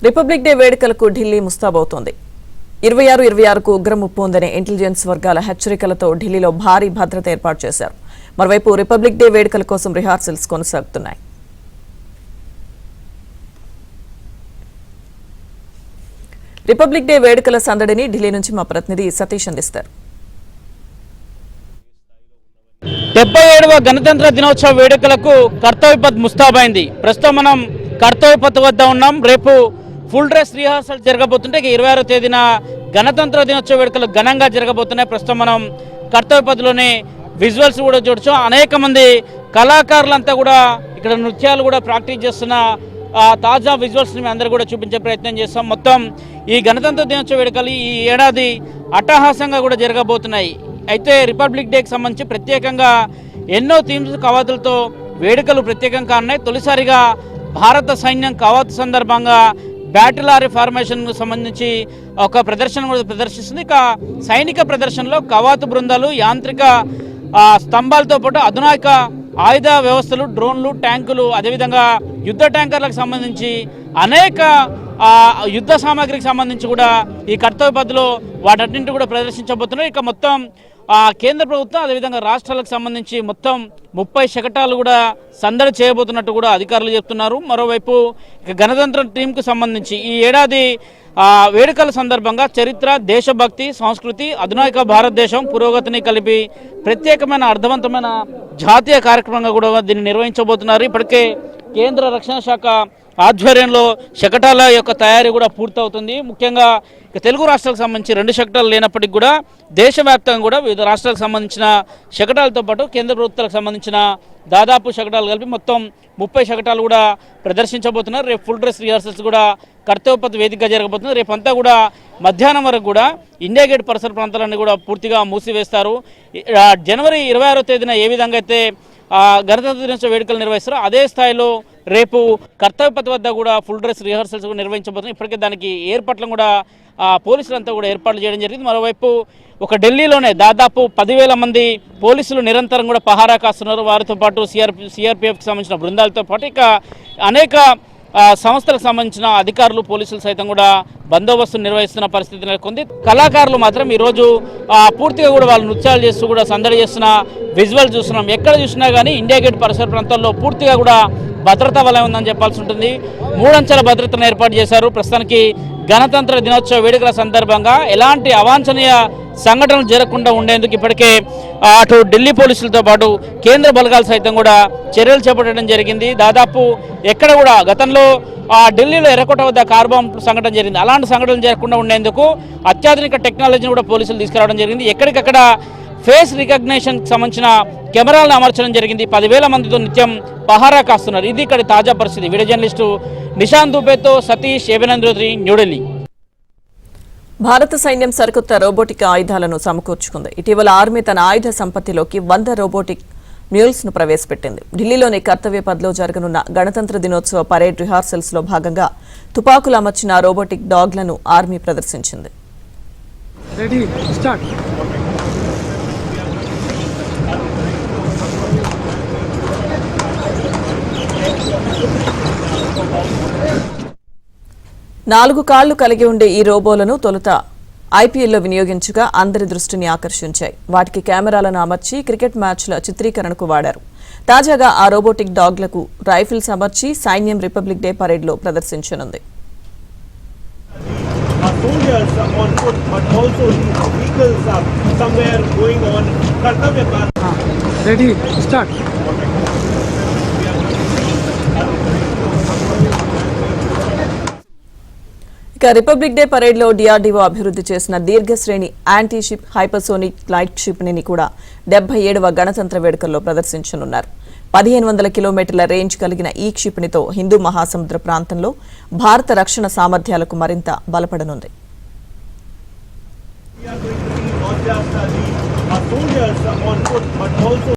Republic day వేడుకలకు ఢిల్లీ ముస్తాబవుతోంది. 26-26కు ఉగ్రముప్పు ఉందనే intelligence వర్గాల హెచ్చరికలతో ఢిల్లీలో భారీ భద్రత ఏర్పాటు చేశారు. మరోవైపు రిపబ్లిక్ డే వేడుకల కోసం రిహార్సల్స్ కొనసాగుతున్నాయి. రిపబ్లిక్ డే వేడుకల సందడిని ఢిల్లీ నుంచి మా ప్రతినిధి సతీష్ అందిస్తారు. 77వ గణతంత్ర దినోత్సవ వేడుకలకు కర్తవ్యపథ్ ముస్తాబైంది. ప్రస్తుతం మనం కర్తవ్యపథ్ వద్ద ఉన్నాం. రేపు ఫుల్ డ్రెస్ రిహార్సల్ జరగబోతుంటే 26వ తేదీన గణతంత్ర దినోత్సవ వేడుకలు ఘనంగా జరగబోతున్నాయి. ప్రస్తుతం మనం కర్తవ్యపథ్లోనే విజువల్స్ కూడా చూడొచ్చు. అనేక మంది కళాకారులంతా కూడా ఇక్కడ నృత్యాలు కూడా ప్రాక్టీస్ చేస్తున్న తాజా విజువల్స్ని మేము అందరూ కూడా చూపించే ప్రయత్నం చేస్తాం. మొత్తం ఈ గణతంత్ర దినోత్సవ వేడుకలు ఈ ఏడాది అట్టహాసంగా కూడా జరగబోతున్నాయి. అయితే రిపబ్లిక్ డేకి సంబంధించి ప్రత్యేకంగా ఎన్నో థీమ్స్ కవాతులతో వేడుకలు ప్రత్యేకంగా ఉన్నాయి. తొలిసారిగా భారత సైన్యం కవాతు సందర్భంగా బ్యాటిల్ ఆర్ ఫార్మేషన్కు సంబంధించి ఒక ప్రదర్శన కూడా ప్రదర్శిస్తుంది. ఇక సైనిక ప్రదర్శనలో కవాతు బృందాలు, యాంత్రిక స్తంభాలతో పాటు అధునాతన ఆయుధ వ్యవస్థలు, డ్రోన్లు, ట్యాంకులు, అదేవిధంగా యుద్ధ ట్యాంకర్లకు సంబంధించి అనేక యుద్ధ సామాగ్రికి సంబంధించి కూడా ఈ కర్తవ్యపథ్లో వాటన్నింటి కూడా ప్రదర్శించబోతున్నారు. ఇక మొత్తం కేంద్ర ప్రభుత్వం అదేవిధంగా రాష్ట్రాలకు సంబంధించి మొత్తం 30 శకటాలు కూడా సందడి చేయబోతున్నట్టు కూడా అధికారులు చెప్తున్నారు. మరోవైపు ఇక గణతంత్ర టీంకు సంబంధించి ఈ ఏడాది వేడుకల సందర్భంగా చరిత్ర, దేశభక్తి, సంస్కృతి, అధునాతన భారతదేశం పురోగతిని కలిపి ప్రత్యేకమైన అర్థవంతమైన జాతీయ కార్యక్రమంగా కూడా దీన్ని నిర్వహించబోతున్నారు. ఇప్పటికే కేంద్ర రక్షణ శాఖ ఆధ్వర్యంలో శకటాల యొక్క తయారీ కూడా పూర్తవుతుంది. ముఖ్యంగా తెలుగు రాష్ట్రాలకు సంబంధించి 2 శకటాలు లేనప్పటికీ కూడా దేశవ్యాప్తంగా కూడా వివిధ రాష్ట్రాలకు సంబంధించిన శకటాలతో పాటు కేంద్ర ప్రభుత్వాలకు సంబంధించిన దాదాపు శకటాలు కలిపి మొత్తం 30 శకటాలు కూడా ప్రదర్శించబోతున్నారు. రేపు ఫుల్ డ్రెస్ రిహార్సల్స్ కూడా కర్తవ్యపథ్ వేదికగా జరగబోతుంది. రేపంతా కూడా మధ్యాహ్నం వరకు కూడా ఇండియా గేట్ పరిసర ప్రాంతాలన్నీ కూడా పూర్తిగా మూసివేస్తారు. జనవరి 26వ తేదీన ఏ విధంగా అయితే గణతంత్ర దినోత్సవ వేడుకలు నిర్వహిస్తారో అదే స్థాయిలో రేపు కర్తవ్యపథ్ వద్ద కూడా ఫుల్ డ్రెస్ రిహార్సల్స్ కూడా నిర్వహించబోతుంది. ఇప్పటికే దానికి ఏర్పాట్లను కూడా పోలీసులంతా కూడా ఏర్పాట్లు చేయడం జరిగింది. మరోవైపు ఒక ఢిల్లీలోనే దాదాపు 10,000 మంది పోలీసులు నిరంతరం కూడా పహారా కాస్తున్నారు. వారితో పాటు సిఆర్పిఎఫ్కి సంబంధించిన బృందాలతో పాటు ఇక అనేక సంస్థలకు సంబంధించిన అధికారులు, పోలీసులు సైతం కూడా బందోబస్తు నిర్వహిస్తున్న పరిస్థితి నెలకొంది. కళాకారులు మాత్రం ఈరోజు పూర్తిగా కూడా వాళ్ళు నృత్యాలు చేస్తూ కూడా సందడి చేస్తున్న విజువల్ చూస్తున్నాం. ఎక్కడ చూసినా కానీ ఇండియా గేట్ పరిసర ప్రాంతాల్లో పూర్తిగా కూడా భద్రతా వలయం ఉందని చెప్పాల్సి ఉంటుంది. 3 అంచెల భద్రతను ఏర్పాటు చేశారు. ప్రస్తుతానికి గణతంత్ర దినోత్సవ వేడుకల సందర్భంగా ఎలాంటి అవాంఛనీయ సంఘటనలు జరగకుండా ఉండేందుకు ఇప్పటికే అటు ఢిల్లీ పోలీసులతో పాటు కేంద్ర బలగాలు సైతం కూడా చర్యలు చేపట్టడం జరిగింది. దాదాపు ఎక్కడ కూడా గతంలో ఢిల్లీలో ఎర్రకోట వద్ద కార్ బాంబు సంఘటన జరిగింది. అలాంటి సంఘటనలు జరగకుండా ఉండేందుకు అత్యాధునిక టెక్నాలజీని కూడా పోలీసులు తీసుకురావడం జరిగింది. ఎక్కడికక్కడ ఫేస్ రికగ్నిషన్కి సంబంధించిన కెమెరాలను అమర్చడం జరిగింది. 10,000 మందితో నిత్యం పహారా కాస్తున్నారు. ఇది ఇక్కడ తాజా పరిస్థితి. వీడియో జర్నలిస్టు నిశాంత్ దుబేతో సతీష్, ఏబినంద్రోద్రి, న్యూఢిల్లీ. భారత సైన్యం సరికొత్త రోబోటిక్ ఆయుధాలను సమకూర్చుకుంది. ఇటీవల ఆర్మీ తన ఆయుధ సంపత్తిలోకి 100 రోబోటిక్ మ్యూల్స్ ను ప్రవేశపెట్టింది. ఢిల్లీలోని కర్తవ్యపథ్లో జరగనున్న గణతంత్ర దినోత్సవ పరేడ్ రిహార్సల్స్ లో భాగంగా తుపాకులు అమర్చిన రోబోటిక్ డాగ్లను ఆర్మీ ప్రదర్శించింది. 4 కాళ్లు కలిగి ఉండే ఈ రోబోలను తొలుత ఐపీఎల్లో వినియోగించగా అందరి దృష్టిని ఆకర్షించాయి. వాటికి కెమెరాలను అమర్చి క్రికెట్ మ్యాచ్ల చిత్రీకరణకు వాడారు. తాజాగా ఆ రోబోటిక్ డాగ్లకు రైఫిల్స్ అమర్చి సైన్యం రిపబ్లిక్ డే పరేడ్లో ప్రదర్శించనుంది. ఇక రిపబ్లిక్ డే పరేడ్ లో డిఆర్డీఓ అభివృద్ధి చేసిన దీర్ఘశ్రేణి యాంటీ షిప్ హైపర్సోనిక్ లైట్ క్షిపణిని కూడా 77వ గణతంత్ర వేడుకల్లో ప్రదర్శించనున్నారు. 1500 కిలోమీటర్ల రేంజ్ కలిగిన ఈ క్షిపణితో హిందూ మహాసముద్ర ప్రాంతంలో భారత రక్షణ సామర్థ్యాలకు మరింత బలపడనుంది.